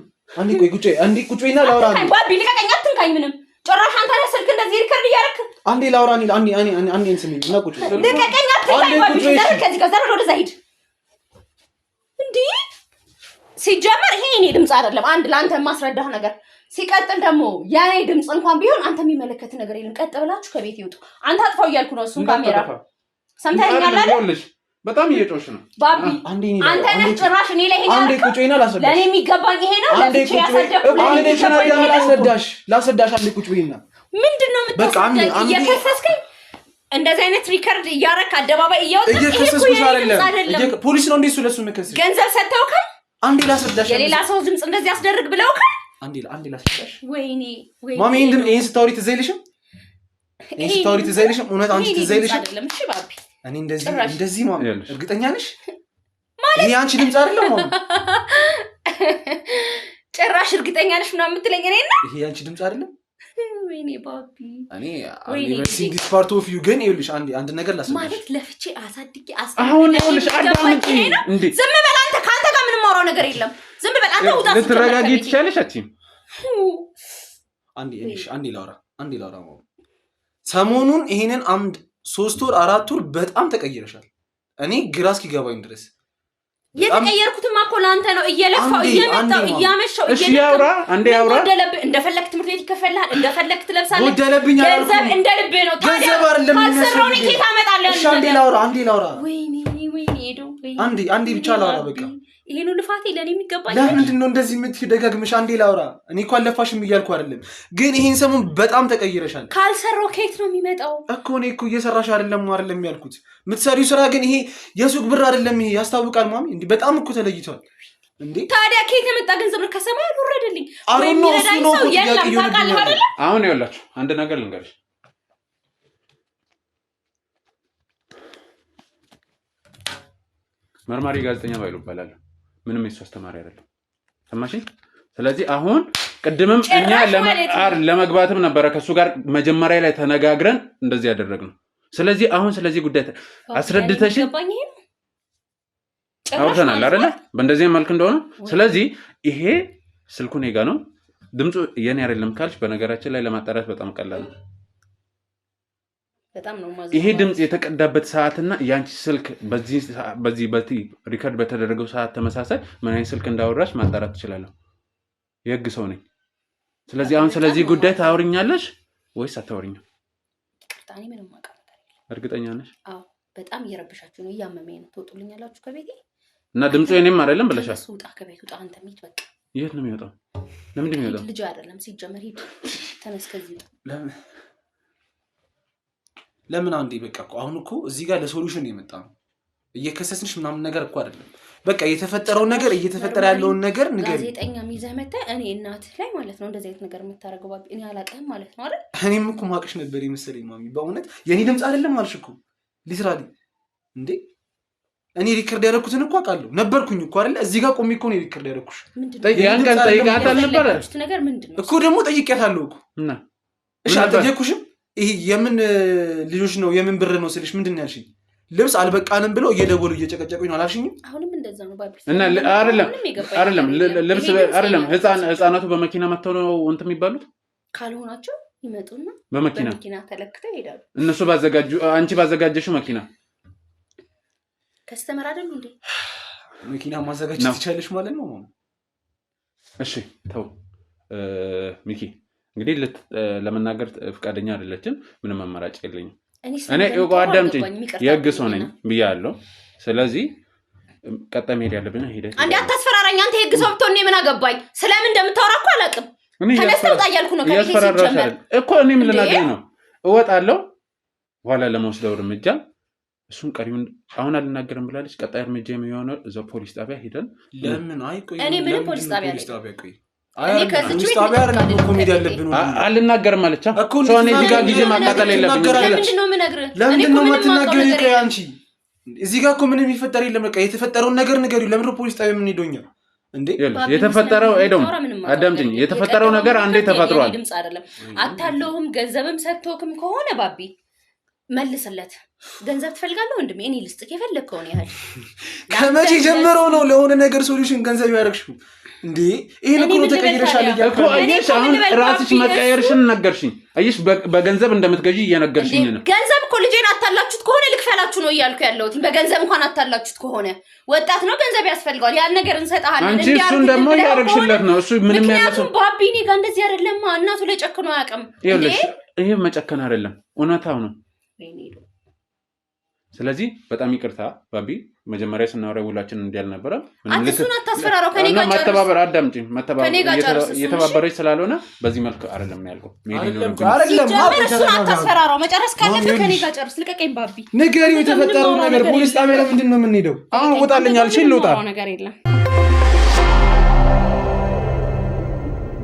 አንዴ ቁጭይና ላውራ ባቢ ልቀቀኝ አትንካኝ ምንም ጭራሽ አንተ ስልክ እንደዚህ ሪከርድ እያደረክ አንዴ ላውራ አንዴ እንስሚኝ እና ቁጭ ልቀቀኝ አትንካኝ ባቢ ከዚህ ጋር ወደዛ ሂድ እንዴ ሲጀመር ይሄ እኔ ድምጽ አይደለም አንድ ላንተ ማስረዳህ ነገር ሲቀጥል ደግሞ ያኔ ድምጽ እንኳን ቢሆን አንተ የሚመለከት ነገር የለም ቀጥ ብላችሁ ከቤት ይውጡ አንተ አጥፋው እያልኩ ነው እሱን ካሜራ ሰምተኛል አይደል በጣም እየጮሽ ነው ባቢ አንተ ነህ ጭራሽ እኔ ላይ ሄዳ አንዴ ቁጭይና ላስረዳሽ ለኔ የሚገባኝ ይሄ ነው ለብቻ ያሰደብኩ አንዴ ሸናዳ ላስረዳሽ አንዴ ቁጭይና ምንድነው የምትሰደኝ እየከሰስከኝ እንደዚህ አይነት ሪከርድ እያረክ አደባባይ እያወጣ እየከሰስኩሽ አይደለም ፖሊስ ነው እንደሱ ለሱ መከሰስ ገንዘብ ሰጥተውካል አንዴ ላስረዳሽ የሌላ ሰው ድምጽ እንደዚህ ያስደርግ ብለውካል አንዴ ላስረዳሽ ወይኔ ማሚ ይሄን ስታውሪ ትዘይልሽም ይሄን ስታውሪ ትዘይልሽም እውነት አንቺ ትዘይልሽም አይደለም እሺ ባቢ እኔ እንደዚህ ማሚ እርግጠኛ ነሽ ማለት ይሄ አንቺ ድምጽ አይደለም ማሚ ጭራሽ እርግጠኛ ነሽ ምናምን የምትለኝ እኔና ይሄ አንቺ ድምጽ አይደለም ወይኔ ባቢ እኔ ዩኒቨርሲቲ ፓርት ኦፍ ዩ ግን ይልሽ አንድ ነገር ላስረዳሽ ማለት ለፍቼ አሳድቂ አሁን ይልሽ አዳምጪ እንዴ ዝም በል አንተ ካንተ ጋር ምንም ማውራው ነገር የለም ዝም በል አንተ ውጣ ልትረጋጊ ትችያለሽ አትይም አንዴ ላውራ ሰሞኑን ይሄንን 3 ወር 4 ወር በጣም ተቀይረሻል እኔ ግራ እስኪገባኝ ድረስ የተቀየርኩትማ እኮ ላንተ ነው እየለፋው እየመጣው እያመሸው እሺ ያውራ አንዴ ያውራ እንደፈለክ ትምህርት ቤት ይከፈላል እንደፈለክ ትለብሳለህ ገንዘብ እንደልብ ነው ታዲያ ካልሰራው ነው ኬት አመጣለህ እሺ አንዴ ላውራ ወይኔ ሄዶ አንዴ ብቻ ላውራ በቃ ይሄን ልፋቴ ለኔ የሚገባኝ ለምንድን ነው እንደዚህ የምትደጋግምሽ አንዴ ላውራ እኔ እኮ አለፋሽም እያልኩ አይደለም ግን ይሄን ሰሞን በጣም ተቀይረሻል ካልሰራው ኬት ነው የሚመጣው እኮ እኔ እኮ እየሰራሽ አይደለም ያልኩት የምትሰሪው ስራ ግን ይሄ የሱቅ ብር አይደለም ይሄ ያስታውቃል ማሚ እንዴ በጣም እኮ ተለይቷል እንዴ ታዲያ ኬት የመጣ ገንዘብ ከሰማይ አልወረደልኝ ወይ የሚረዳኝ ሰው የለም ታውቃለህ አይደል አሁን ይኸውላችሁ አንድ ነገር ልንገርሽ መርማሪ ጋዜጠኛ ባይሉ ይባላል ምንም እሱ አስተማሪ አይደለም ሰማሽኝ ስለዚህ አሁን ቅድምም እኛ ለመግባትም ነበር ከሱ ጋር መጀመሪያ ላይ ተነጋግረን እንደዚህ ያደረግነው ስለዚህ አሁን ስለዚህ ጉዳይ አስረድተሽ አውርተናል አይደል በእንደዚህ መልኩ እንደሆነ ስለዚህ ይሄ ስልኩ እኔ ጋር ነው ድምጹ የኔ አይደለም ካልሽ በነገራችን ላይ ለማጣራት በጣም ቀላል ነው በጣም ነው ማዘው ይሄ ድምጽ የተቀዳበት ሰዓትና ያንቺ ስልክ በዚህ ሪከርድ በተደረገው ሰዓት ተመሳሳይ ምን አይነት ስልክ እንዳወራሽ ማጣራት ትችላለህ የህግ ሰው ነኝ ስለዚህ አሁን ስለዚህ ጉዳይ ታወሪኛለሽ ወይስ አታወሪኝም ቅርታኔ ምንም ማቀም እርግጠኛ ነሽ አዎ በጣም እየረብሻችሁ ነው እያመመኝ ነው ትወጡልኛላችሁ ከቤቴ እና ድምጹ የኔም አይደለም ብለሻል ሱጣ ከቤት ውጣ አንተ ሚት በቃ የት ነው የሚወጣው ለምን እንደሚወጣው ልጅ አይደለም ሲጀመር ሂድ ተነስከዚህ ለምን አንዴ በቃ አሁን እኮ እዚህ ጋር ለሶሉሽን የመጣ ነው እየከሰስንሽ ምናምን ነገር እኮ አይደለም በቃ የተፈጠረው ነገር እየተፈጠረ ያለውን ነገር ንገር ጋዜጠኛ ሚዘህ መጣ እኔ እናትህ ላይ ማለት ነው እንደዚህ አይነት ነገር የምታረገው ባቢ እኔ አላቀህም ማለት ነው አይደል እኔም እኮ ማቅሽ ነበር ይመስለኝ ማሚ በእውነት የኔ ድምጽ አይደለም አልሽ እኮ ሊትራሊ እንዴ እኔ ሪከርድ ያደረኩትን እኮ አውቃለሁ ነበርኩኝ እኮ አይደል እዚህ ጋር ቆሜ እኮ ነው ሪከርድ ያደረኩሽ ያን ቀን ጠይቃታል ነበር ነገር ምንድነው እኮ ደግሞ ጠይቄያታለሁ እኮ እና እሺ አልጠየኩሽም ይሄ የምን ልጆች ነው የምን ብር ነው ስልሽ ምንድነው ያልሽኝ ልብስ አልበቃንም ብለው እየደወሉ እየጨቀጨቁኝ ነው አላልሽኝ አሁንም እንደዛ ነው ባቢ እና አይደለም ልብስ አይደለም ህፃናቱ በመኪና መተው ነው እንት የሚባሉት ካልሆናቸው ይመጡና በመኪና ተለክተው ይሄዳሉ እነሱ አንቺ ባዘጋጀሽው መኪና ከስተመር አይደሉ እንዴ መኪና ማዘጋጀት ትችላለሽ ማለት ነው እሺ ተው ሚኪ እንግዲህ ለመናገር ፍቃደኛ አይደለችም ምንም አማራጭ የለኝም እኔ አዳምጪኝ የህግ ሰው ነኝ ብያለሁ ስለዚህ ቀጣይ መሄድ ያለብን ሄደህ አንዴ አታስፈራራኝ አንተ የህግ ሰው ብትሆን ምን አገባኝ ስለምን እንደምታወራ እኮ አላውቅም ተነስተው ታያልኩ ነው ከዚህ ሲጀመር እኮ እኔ ምን ልናገር ነው እወጣለሁ በኋላ ለመወስደው እርምጃ እሱን ቀሪውን አሁን አልናገርም ብላለች። ቀጣይ እርምጃ የሚሆነው እዛው ፖሊስ ጣቢያ ሄደን ለምን አይቆይ እኔ ምን ፖሊስ ጣቢያ ቆይ አልናገርም አለቻ ሰው እኔ እዚህ ጋር ጊዜ ማቃጠል የለብኝም። ለምንድነው የምነግርህ? ለምንድነው የምትናገሪው? ቆይ አንቺ እዚህ ጋር እኮ ምንም የሚፈጠር የለም። በቃ የተፈጠረውን ነገር ንገሪው። ለምን ፖሊስ ጣቢያ ምን ሄዶኛ እንዴ? የተፈጠረው አይደለም አዳምጪኝ። የተፈጠረው ነገር አንዴ ተፈጥሯል። ድምጽ አይደለም አታለውም። ገንዘብም ሰጥቶክም ከሆነ ባቢ መልስለት። ገንዘብ ትፈልጋለህ ወንድሜ? እኔ ልስጥክ የፈለግከውን ያህል። ከመቼ ጀምሮ ነው ለሆነ ነገር ሶሉሽን ገንዘብ ያደርግሽው እንዴ? ይሄን እኮ ተቀይረሻል እኮ። አየሽ አሁን ራስሽ መቀየርሽን ነገርሽኝ። አየሽ በገንዘብ እንደምትገዢ እየነገርሽኝ ነው። ገንዘብ እኮ ልጄን አታላችሁት ከሆነ ልክፈላችሁ ነው እያልኩ ያለሁት። በገንዘብ እንኳን አታላችሁት ከሆነ ወጣት ነው ገንዘብ ያስፈልጋል። ያን ነገር እንሰጣለን። አንቺ እሱን ደግሞ ያደርግሽለት ነው። እሱ ምንም ያለው ባቢ እኔ ጋር እንደዚህ አይደለም። እናቱ ላይ ጨክኖ አያውቅም። ይሄ መጨከን አይደለም እውነታው ነው። ስለዚህ በጣም ይቅርታ ባቢ፣ መጀመሪያ ስናወራ ውላችን እንዲያል ነበር። እሱን አታስፈራራው። ከኔ ጋር መተባበር አዳምጪኝ። መተባበር እየተባበረች ስላልሆነ በዚህ መልኩ አይደለም ያልኩት። እሱን አታስፈራራው። መጨረስ ካለብህ ከኔ ጋር ጨርስ። ልቀቀኝ ባቢ። ንገሪው የተፈጠረው ነገር። ፖሊስ ጣቢያ ለምንድን ነው የምንሄደው? አሁን ወጣልኛል። እሺ ልውጣ። ነገር የለም